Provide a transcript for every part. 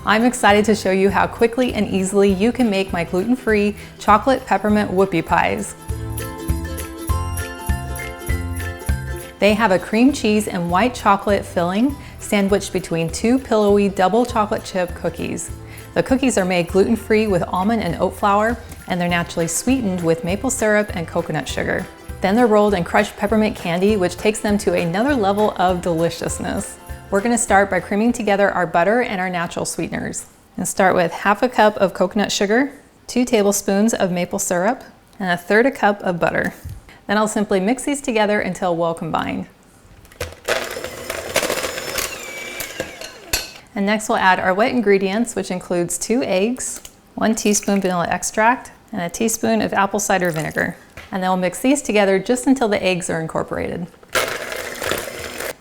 I'm excited to show you how quickly and easily you can make my gluten-free chocolate peppermint whoopie pies. They have a cream cheese and white chocolate filling sandwiched between two pillowy double chocolate chip cookies. The cookies are made gluten-free with almond and oat flour, and they're naturally sweetened with maple syrup and coconut sugar. Then they're rolled in crushed peppermint candy, which takes them to another level of deliciousness. We're gonna start by creaming together our butter and our natural sweeteners. And start with half a cup of coconut sugar, 2 tablespoons of maple syrup, and 1/3 cup of butter. Then I'll simply mix these together until well combined. And next we'll add our wet ingredients, which includes 2 eggs, 1 teaspoon vanilla extract, and a teaspoon of apple cider vinegar. And then we'll mix these together just until the eggs are incorporated.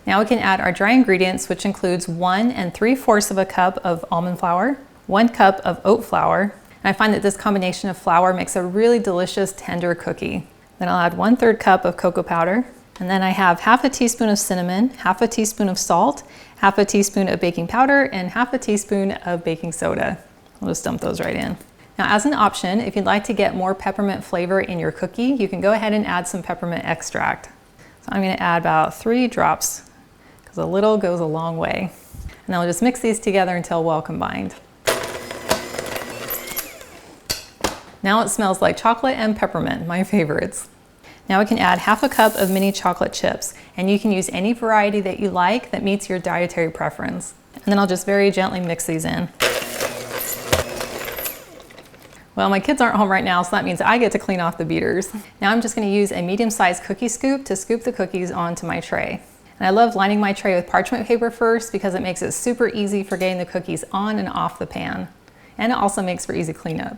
Now we can add our dry ingredients, which includes 1 3/4 cup of almond flour, 1 cup of oat flour, and I find that this combination of flour makes a really delicious tender cookie. Then I'll add 1/3 cup of cocoa powder, and then I have half a teaspoon of cinnamon, half a teaspoon of salt, half a teaspoon of baking powder, and half a teaspoon of baking soda. I'll just dump those right in. Now, as an option, if you'd like to get more peppermint flavor in your cookie, you can go ahead and add some peppermint extract. So I'm going to add about 3 drops, because a little goes a long way. And then we'll just mix these together until well combined. Now it smells like chocolate and peppermint, my favorites. Now we can add half a cup of mini chocolate chips, and you can use any variety that you like that meets your dietary preference. And then I'll just very gently mix these in. Well, my kids aren't home right now, so that means I get to clean off the beaters. Now I'm just going to use a medium-sized cookie scoop to scoop the cookies onto my tray. And I love lining my tray with parchment paper first because it makes it super easy for getting the cookies on and off the pan. And it also makes for easy cleanup.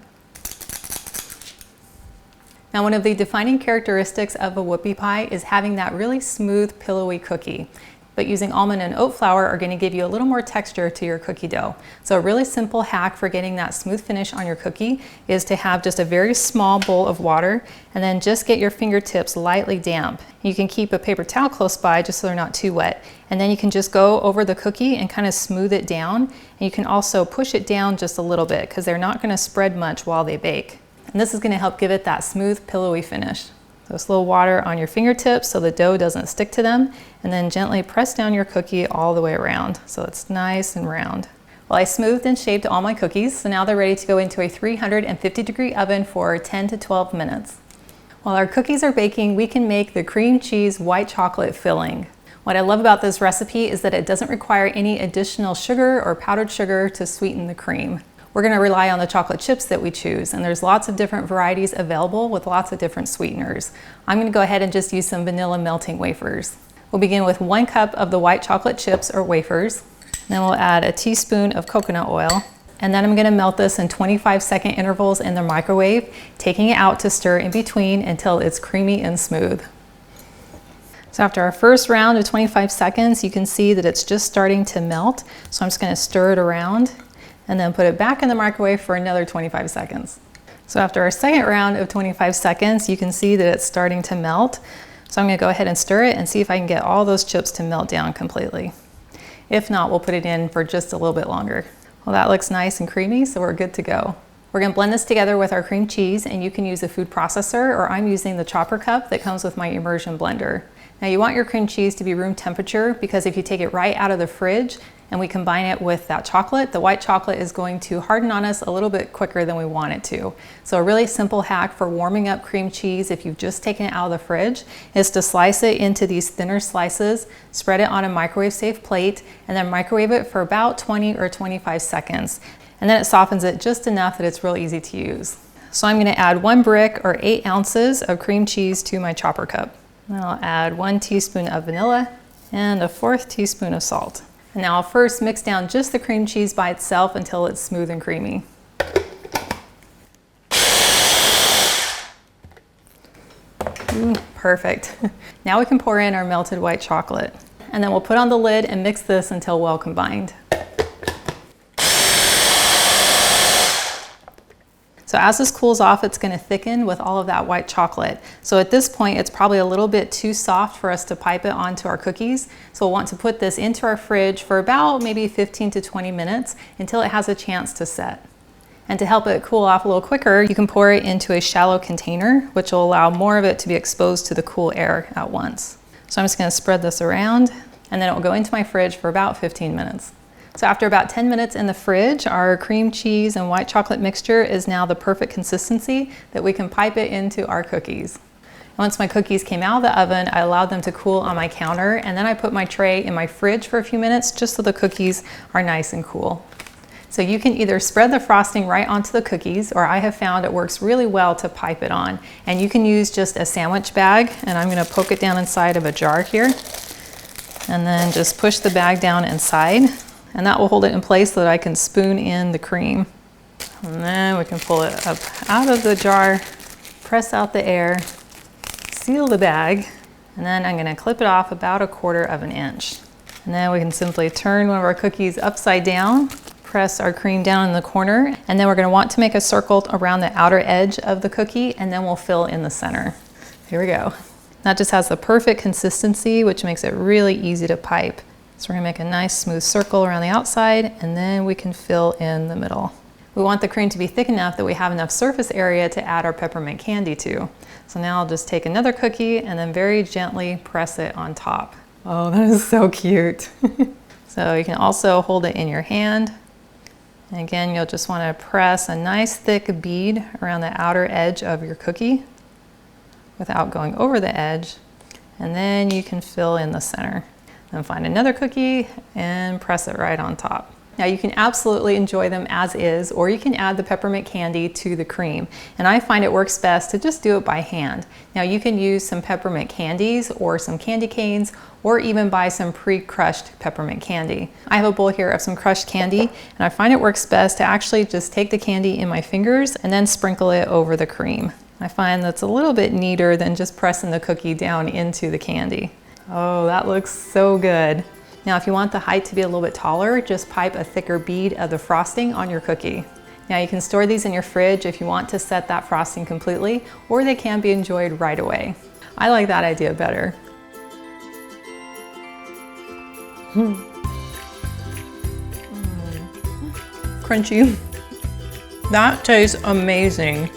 Now, one of the defining characteristics of a whoopie pie is having that really smooth, pillowy cookie. But using almond and oat flour are going to give you a little more texture to your cookie dough. So a really simple hack for getting that smooth finish on your cookie is to have just a very small bowl of water and then just get your fingertips lightly damp. You can keep a paper towel close by just so they're not too wet. And then you can just go over the cookie and kind of smooth it down. And you can also push it down just a little bit because they're not going to spread much while they bake. And this is going to help give it that smooth, pillowy finish. So just a little water on your fingertips so the dough doesn't stick to them, and then gently press down your cookie all the way around so it's nice and round. Well, I smoothed and shaped all my cookies, so now they're ready to go into a 350-degree oven for 10 to 12 minutes. While our cookies are baking, we can make the cream cheese white chocolate filling. What I love about this recipe is that it doesn't require any additional sugar or powdered sugar to sweeten the cream. We're going to rely on the chocolate chips that we choose, and there's lots of different varieties available with lots of different sweeteners. I'm going to go ahead and just use some vanilla melting wafers. We'll begin with 1 cup of the white chocolate chips or wafers. Then we'll add a teaspoon of coconut oil, and then I'm going to melt this in 25-second intervals in the microwave, taking it out to stir in between until it's creamy and smooth. So after our first round of 25 seconds, you can see that it's just starting to melt. So I'm just going to stir it around and then put it back in the microwave for another 25 seconds. So after our second round of 25 seconds, you can see that it's starting to melt. So I'm going to go ahead and stir it and see if I can get all those chips to melt down completely. If not, we'll put it in for just a little bit longer. Well, that looks nice and creamy, so we're good to go. We're going to blend this together with our cream cheese, and you can use a food processor, or I'm using the chopper cup that comes with my immersion blender. Now you want your cream cheese to be room temperature because if you take it right out of the fridge and we combine it with that chocolate, the white chocolate is going to harden on us a little bit quicker than we want it to. So a really simple hack for warming up cream cheese if you've just taken it out of the fridge is to slice it into these thinner slices, spread it on a microwave safe plate, and then microwave it for about 20 or 25 seconds. And then it softens it just enough that it's real easy to use. So I'm going to add 1 brick or 8 ounces of cream cheese to my chopper cup. I'll add 1 teaspoon of vanilla and 1/4 teaspoon of salt. And now I'll first mix down just the cream cheese by itself until it's smooth and creamy. Perfect. Now we can pour in our melted white chocolate. And then we'll put on the lid and mix this until well combined. So as this cools off, it's gonna thicken with all of that white chocolate. So at this point, it's probably a little bit too soft for us to pipe it onto our cookies. So we'll want to put this into our fridge for about maybe 15 to 20 minutes until it has a chance to set. And to help it cool off a little quicker, you can pour it into a shallow container, which will allow more of it to be exposed to the cool air at once. So I'm just gonna spread this around, and then it will go into my fridge for about 15 minutes. So after about 10 minutes in the fridge, our cream cheese and white chocolate mixture is now the perfect consistency that we can pipe it into our cookies. Once my cookies came out of the oven, I allowed them to cool on my counter, and then I put my tray in my fridge for a few minutes just so the cookies are nice and cool. So you can either spread the frosting right onto the cookies, or I have found it works really well to pipe it on. And you can use just a sandwich bag, and I'm gonna poke it down inside of a jar here, and then just push the bag down inside. And that will hold it in place so that I can spoon in the cream. And then we can pull it up out of the jar, press out the air, seal the bag, and then I'm gonna clip it off about 1/4 of an inch. And then we can simply turn one of our cookies upside down, press our cream down in the corner, and then we're gonna want to make a circle around the outer edge of the cookie, and then we'll fill in the center. Here we go. That just has the perfect consistency, which makes it really easy to pipe. So we're gonna make a nice smooth circle around the outside, and then we can fill in the middle. We want the cream to be thick enough that we have enough surface area to add our peppermint candy to. So now I'll just take another cookie and then very gently press it on top. Oh, that is so cute. So you can also hold it in your hand. And again, you'll just wanna press a nice thick bead around the outer edge of your cookie without going over the edge. And then you can fill in the center. Then find another cookie and press it right on top. Now you can absolutely enjoy them as is, or you can add the peppermint candy to the cream. And I find it works best to just do it by hand. Now you can use some peppermint candies or some candy canes, or even buy some pre-crushed peppermint candy. I have a bowl here of some crushed candy, and I find it works best to actually just take the candy in my fingers and then sprinkle it over the cream. I find that's a little bit neater than just pressing the cookie down into the candy. Oh, that looks so good. Now, if you want the height to be a little bit taller, just pipe a thicker bead of the frosting on your cookie. Now, you can store these in your fridge if you want to set that frosting completely, or they can be enjoyed right away. I like that idea better. Crunchy. That tastes amazing.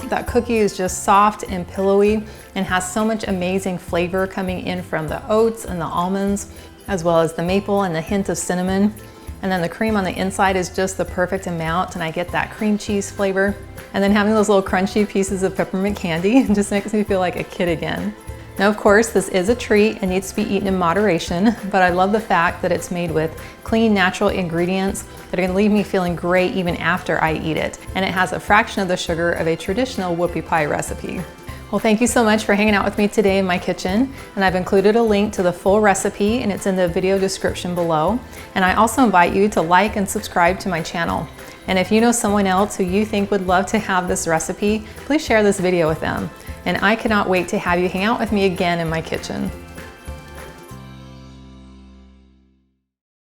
That cookie is just soft and pillowy and has so much amazing flavor coming in from the oats and the almonds, as well as the maple and the hint of cinnamon. And then the cream on the inside is just the perfect amount, and I get that cream cheese flavor. And then having those little crunchy pieces of peppermint candy just makes me feel like a kid again. Now, of course, this is a treat and needs to be eaten in moderation, but I love the fact that it's made with clean, natural ingredients that are gonna leave me feeling great even after I eat it. And it has a fraction of the sugar of a traditional whoopie pie recipe. Well, thank you so much for hanging out with me today in my kitchen. And I've included a link to the full recipe, and it's in the video description below. And I also invite you to like and subscribe to my channel. And if you know someone else who you think would love to have this recipe, please share this video with them. And I cannot wait to have you hang out with me again in my kitchen.